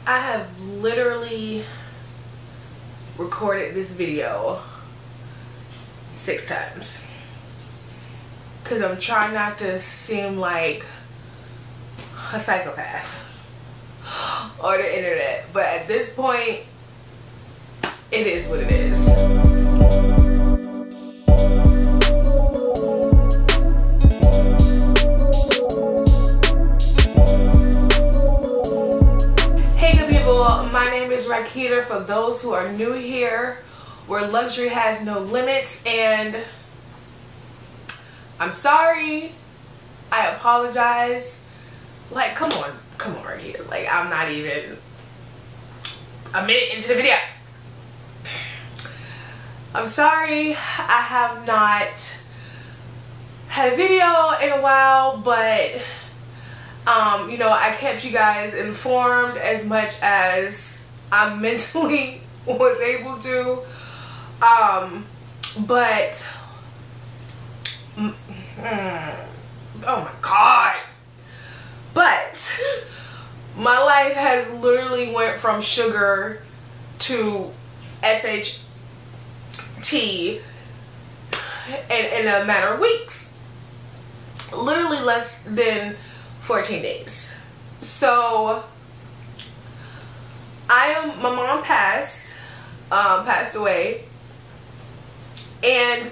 I have literally recorded this video 6 times because I'm trying not to seem like a psychopath on the internet, but at this point it is what it is. My name is Rakita. For those who are new here, where luxury has no limits, and I'm sorry, I apologize. Like, come on Rakita. Like, I'm not even a minute into the video. I'm sorry, I have not had a video in a while, but you know, I kept you guys informed as much as I mentally was able to. But oh my God. But my life has literally went from sugar to SHT in a matter of weeks. Literally less than 14 days. So my mom passed away, and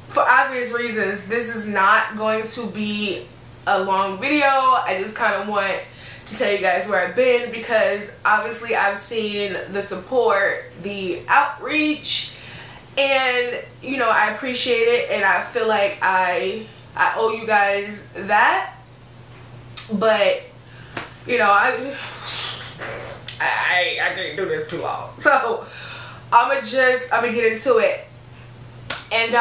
for obvious reasons this is not going to be a long video. I just kind of want to tell you guys where I've been, because obviously I've seen the support, the outreach, and you know, I appreciate it, and I feel like I owe you guys that. But you know, I can't do this too long, so I'm gonna get into it. And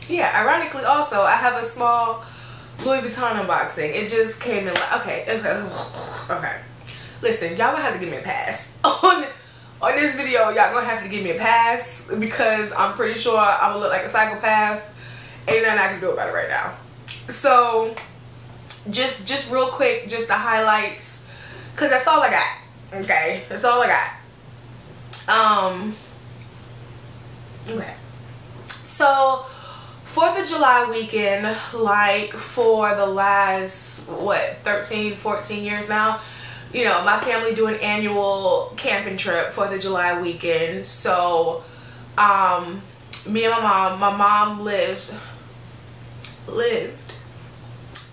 yeah, ironically also I have a small Louis Vuitton unboxing. It just came in like, okay, listen, y'all gonna have to give me a pass on this video. Y'all gonna have to give me a pass, because I'm pretty sure I'm gonna look like a psychopath. Ain't nothing I can do about it right now. So just real quick, just the highlights, because that's all I got. Okay, that's all I got. Okay, so 4th of July weekend, like for the last what 13-14 years now, you know, my family do an annual camping trip 4th of July weekend. So me and my mom lived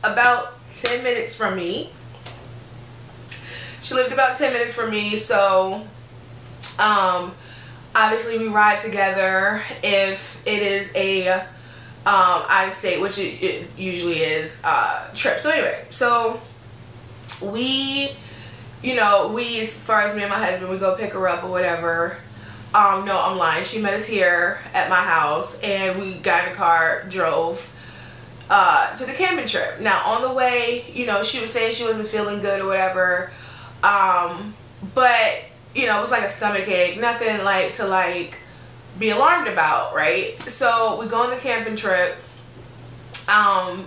about 10 minutes from me. She lived about 10 minutes from me, so obviously we ride together if it is a out of state, which it usually is, trip. So anyway, so we, you know, as far as me and my husband, we go pick her up or whatever. No, I'm lying. She met us here at my house, and we got in the car, drove to the camping trip. Now on the way, you know, she was saying she wasn't feeling good or whatever, but you know, it was like a stomach ache, nothing like to be alarmed about, right? So we go on the camping trip,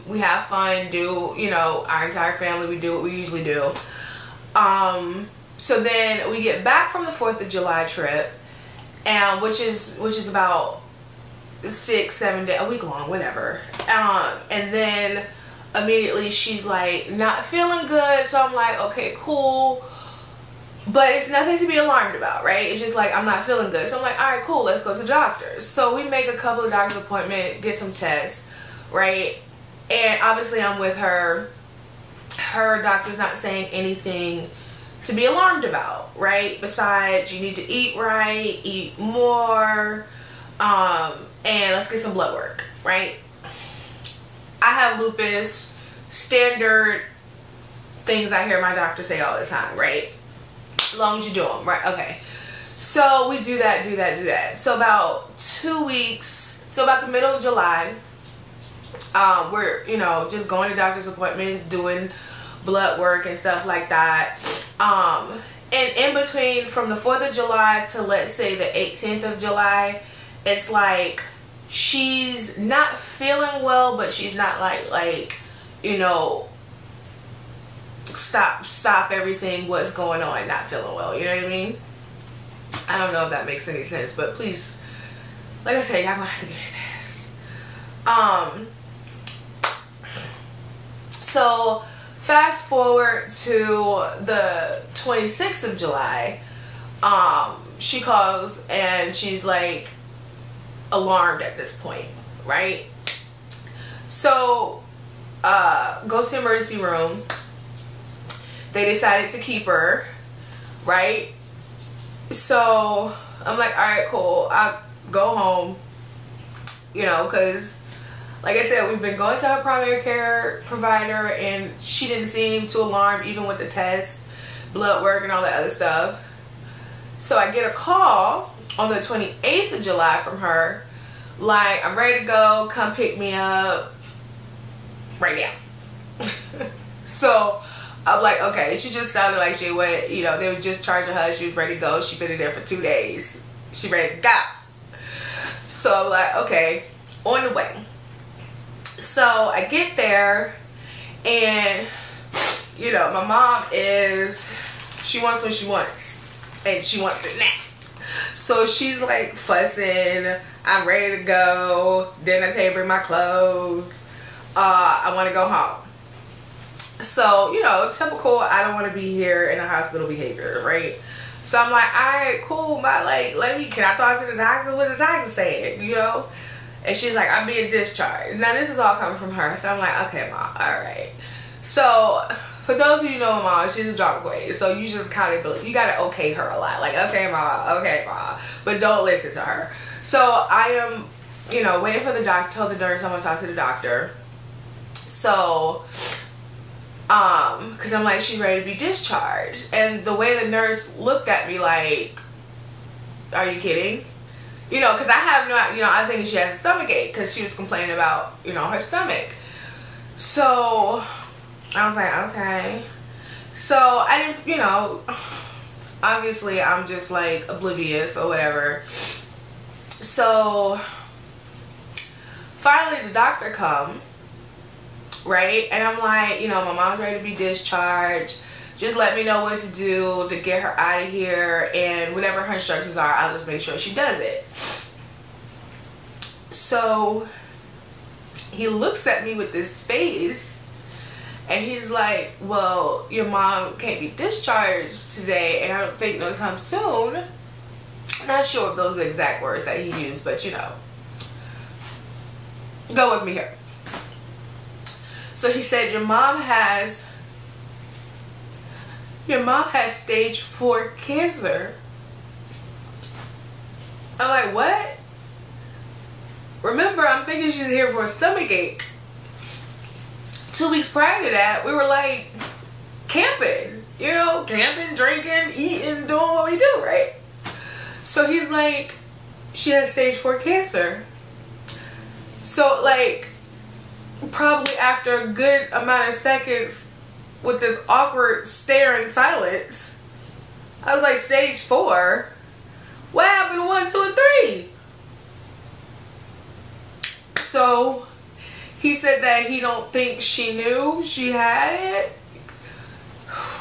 we have fun, do, you know, our entire family, we do what we usually do. So then we get back from the 4th of July trip, and which is about 6-7 days, a week long, whatever. And then immediately she's like not feeling good, so I'm like, okay, cool, but it's nothing to be alarmed about, right? It's just like, I'm not feeling good. So I'm like, all right, cool, let's go to the doctors. So we make a couple of doctor's appointments, get some tests, right? And obviously I'm with her. Her doctor's not saying anything to be alarmed about, right? Besides, you need to eat right, eat more, and let's get some blood work, right? I have lupus, standard things I hear my doctor say all the time, right? As long as you do them, right? Okay. So we do that. So about 2 weeks, so about the middle of July, we're, you know, just going to doctor's appointments, doing blood work and stuff like that. And in between, from the 4th of July to, let's say, the 18th of July, it's like she's not feeling well, but she's not like, you know, stop everything, what's going on, not feeling well, you know what I mean? I don't know if that makes any sense, but please, like I said, y'all gonna have to give me this. So fast forward to the 26th of July, she calls and she's like alarmed at this point, right? So goes to the emergency room. They decided to keep her, right? So I'm like, all right, cool, I'll go home, you know, because like I said, we've been going to her primary care provider and she didn't seem too alarmed even with the tests, blood work and all that other stuff. So I get a call on the 28th of July from her, like, I'm ready to go, come pick me up right now. So I'm like, okay, she just sounded like she went, you know, they was just charging her, she was ready to go, she'd been in there for 2 days, she ready to go. So I'm like, okay, on the way. So I get there and, you know, my mom is, she wants what she wants and she wants it now. So she's like fussing, I'm ready to go, dinner table, bring my clothes, I want to go home. So, you know, typical, I don't want to be here in a hospital behavior, right? So I'm like, all right, cool, like, can I talk to the doctor? What's the doctor saying, you know? And she's like, I'm being discharged. Now, this is all coming from her. So I'm like, okay, Mom, all right. So, for those of you who know Mom, she's a drama queen. So, you just kind of, you got to okay her a lot. Like, okay, Mom. But don't listen to her. So, I am, you know, waiting for the doctor. Told the nurse I'm going to talk to the doctor. So, because I'm like, she's ready to be discharged. And the way the nurse looked at me like, are you kidding? You know, because I have no, you know, I think she has a stomach ache because she was complaining about, you know, her stomach. So I was like, okay. So I didn't, you know, obviously I'm just like oblivious or whatever. So finally the doctor come, right? And I'm like, you know, my mom's ready to be discharged. Just let me know what to do to get her out of here, and whatever her instructions are, I'll just make sure she does it. So he looks at me with this face and he's like, well, your mom can't be discharged today and I don't think no time soon. I'm not sure if those are the exact words that he used, but you know, go with me here. So he said, your mom has stage 4 cancer. I'm like, what? Remember, I'm thinking she's here for a stomach ache. 2 weeks prior to that, we were like camping, you know, camping, drinking, eating, doing what we do, right? So he's like, she has stage 4 cancer. So like, probably after a good amount of seconds with this awkward staring silence, I was like, stage 4? What happened to 1, 2, and 3? So he said that he don't think she knew she had it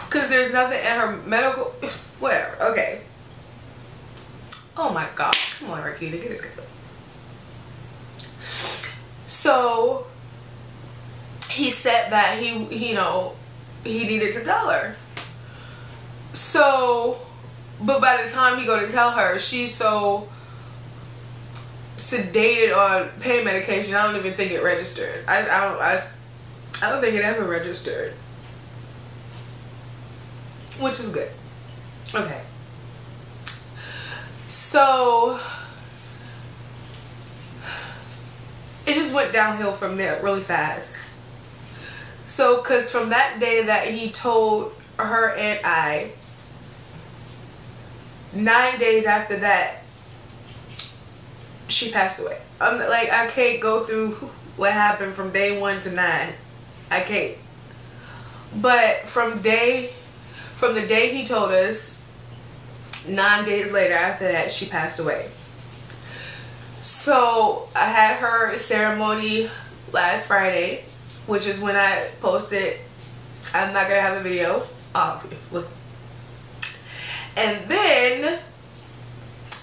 because there's nothing in her medical, whatever. Okay. Oh my God. Come on, Rakita, get it together. So he said that he, you know, he needed to tell her. So, but by the time he go to tell her, she's so sedated on pain medication, I don't even think it registered. I don't think it ever registered, which is good. Okay. So it just went downhill from there really fast. So, because from that day that he told her and I, 9 days after that, she passed away. I'm like, I can't go through what happened from day 1 to 9. I can't. But from the day he told us, 9 days later after that, she passed away. So I had her ceremony last Friday, which is when I posted I'm not gonna have a video, obviously. And then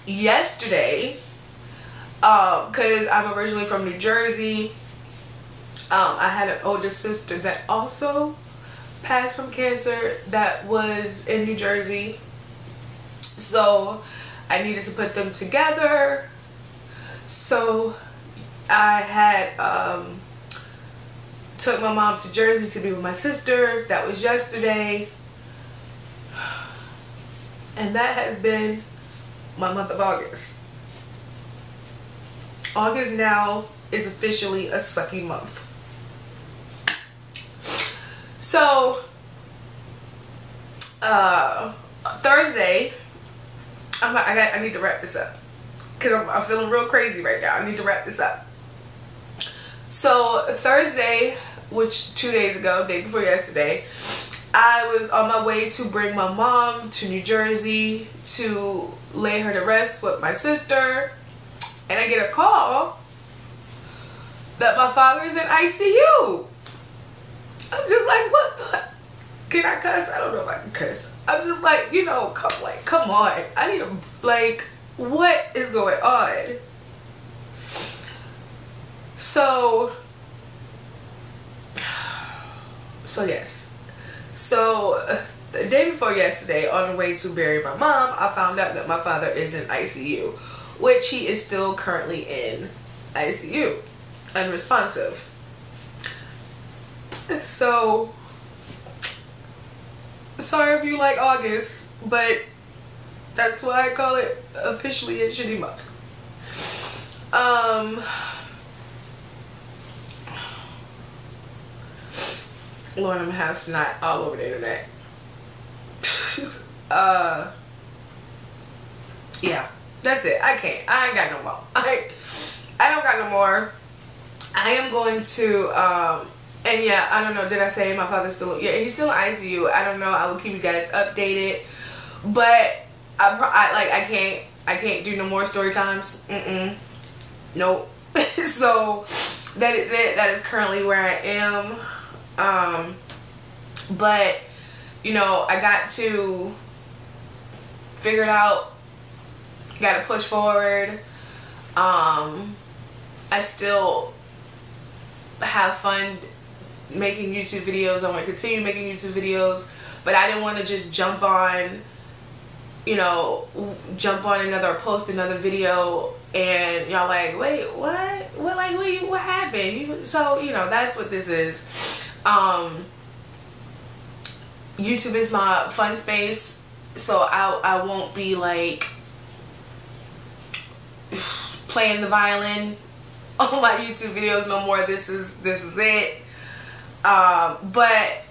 yesterday, because I'm originally from New Jersey, I had an older sister that also passed from cancer that was in New Jersey, so I needed to put them together. So I had took my mom to Jersey to be with my sister. That was yesterday, and that has been my month of August. August now is officially a sucky month. So Thursday, I need to wrap this up because I'm feeling real crazy right now. I need to wrap this up. So Thursday, which 2 days ago, day before yesterday, I was on my way to bring my mom to New Jersey to lay her to rest with my sister, and I get a call that my father is in ICU. I'm just like, what the? Can I cuss? I don't know if I can cuss. I'm just like, you know, come on. I need to, like, what is going on? So yes. So the day before yesterday, on the way to bury my mom, I found out that my father is in ICU, which he is still currently in ICU, unresponsive. So sorry if you like August, but that's why I call it officially a shitty month. Lord, I'm gonna have snot all over the internet. Yeah, that's it. I ain't got no more. I don't got no more. I am going to and yeah, I don't know, did I say my father's still, yeah, he's still in ICU. I don't know, I will keep you guys updated, but I can't do no more story times. Nope. So that is it. That is currently where I am. But you know, I got to figure it out, gotta push forward. I still have fun making YouTube videos. I want to continue making YouTube videos, but I didn't want to just jump on, you know, post another video and y'all like, wait, what? What happened? So, you know, that's what this is. YouTube is my fun space, so I won't be like playing the violin on my YouTube videos no more. This is it. But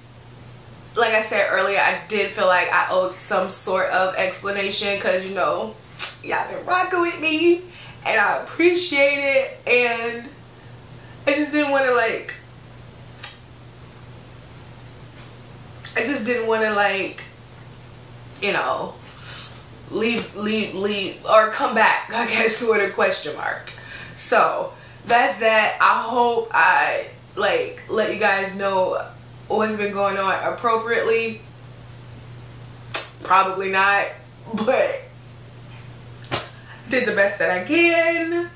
like I said earlier, I did feel like I owed some sort of explanation because, you know, y'all been rocking with me and I appreciate it, and I just didn't want to like, you know, leave or come back, I guess, with a question mark. So that's that. I hope I like let you guys know what's been going on appropriately. Probably not, but did the best that I can.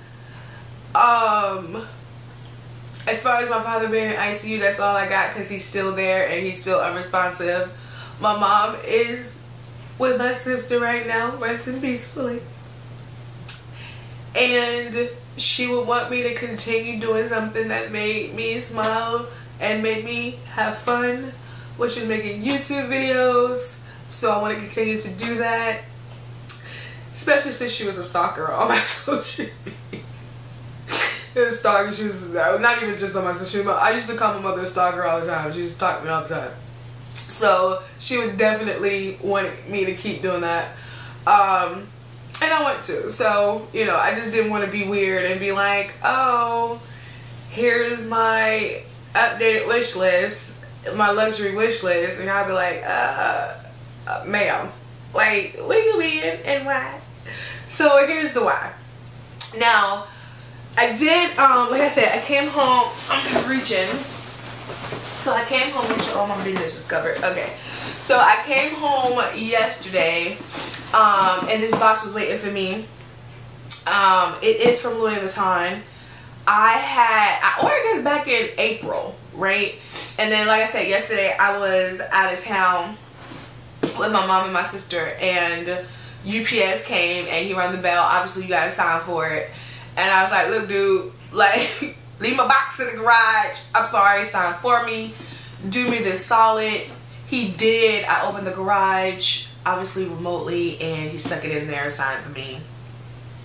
As far as my father being in ICU, that's all I got because he's still there and he's still unresponsive. My mom is with my sister right now, resting peacefully. And she would want me to continue doing something that made me smile and made me have fun, which is making YouTube videos. So I want to continue to do that, especially since she was a stalker on my social media. Stalker, she was not even just on my social media. I used to call my mother a stalker all the time. She used to talk to me all the time. So she would definitely want me to keep doing that. And I want to. So, you know, I just didn't want to be weird and be like, oh, here's my updated wish list, my luxury wish list. And I'll be like, ma'am, like, where you been and why? So here's the why. Now, I did, like I said, I came home, I'm just reaching. So I came home, make sure all my business is covered. Okay. So I came home yesterday, and this box was waiting for me. It is from Louis Vuitton. I ordered this back in April, right? And then, like I said, yesterday I was out of town with my mom and my sister, and UPS came and he rang the bell. Obviously, you gotta sign for it. And I was like, look, dude, like, leave my box in the garage. I'm sorry, sign for me. Do me this solid. He did. I opened the garage, obviously remotely, and he stuck it in there, signed for me.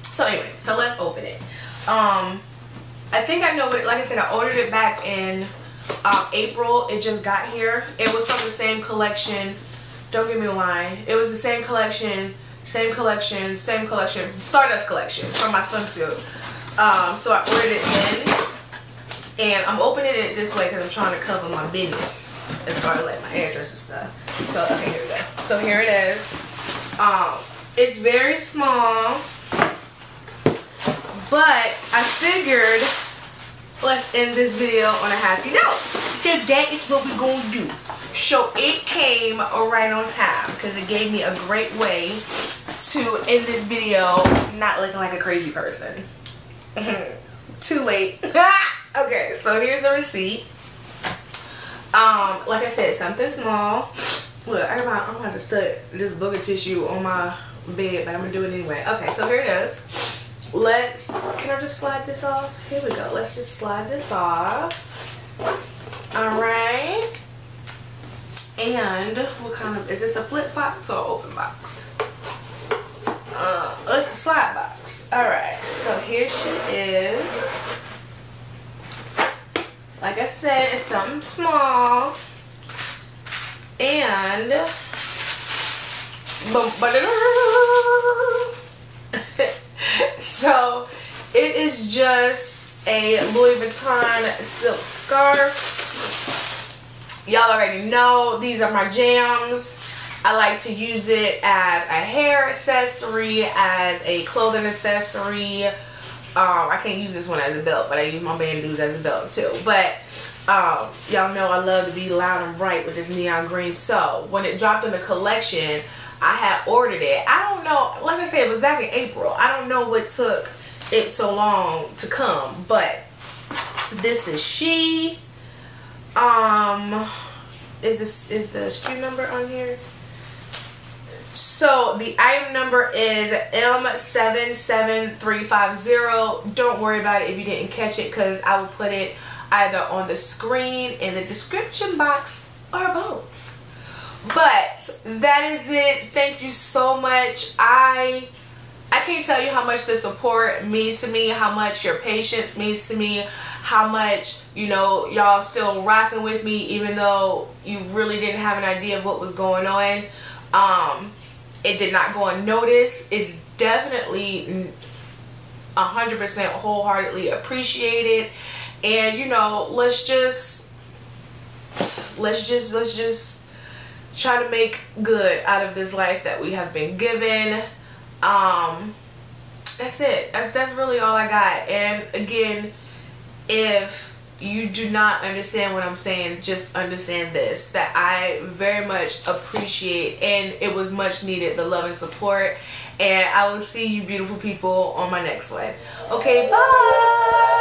So anyway, so let's open it. I think I know what, like I said, I ordered it back in April. It just got here. It was from the same collection. Don't get me lying. It was the same collection, same collection, same collection, Stardust collection from my swimsuit. So I ordered it in, and I'm opening it this way because I'm trying to cover my business as far as like my address and stuff. So okay, here we go. So here it is. It's very small. But I figured let's end this video on a happy note. So that is what we're going to do. So it came right on time because it gave me a great way to end this video not looking like a crazy person. Too late. Okay, so here's the receipt. Like I said, something small. Look, I'm gonna have to stick this booger tissue on my bed, but I'm gonna do it anyway. Okay, so here it is. Can I just slide this off? Here we go. Let's just slide this off. Alright. And what kind of, is this a flip box or open box? It's a slide box. Alright, so here she is. Like I said, it's something small. And so it is just a Louis Vuitton silk scarf. Y'all already know these are my jams. I like to use it as a hair accessory, as a clothing accessory. I can't use this one as a belt, but I use my bandanas as a belt too. But y'all know I love to be loud and bright with this neon green. So when it dropped in the collection, I had ordered it. I don't know, like I said, it was back in April. I don't know what took it so long to come, but this is she. Is the SKU number on here? So the item number is M77350. Don't worry about it if you didn't catch it, because I will put it either on the screen, in the description box, or both. But that is it. Thank you so much. I can't tell you how much the support means to me, how much your patience means to me, how much, you know, y'all still rocking with me even though you really didn't have an idea of what was going on. It did not go unnoticed. It's definitely 100% wholeheartedly appreciated. And you know, let's just try to make good out of this life that we have been given. That's it. That's really all I got. And again, if you do not understand what I'm saying, just understand this, that I very much appreciate, and it was much needed, the love and support. And I will see you beautiful people on my next one. Okay, bye.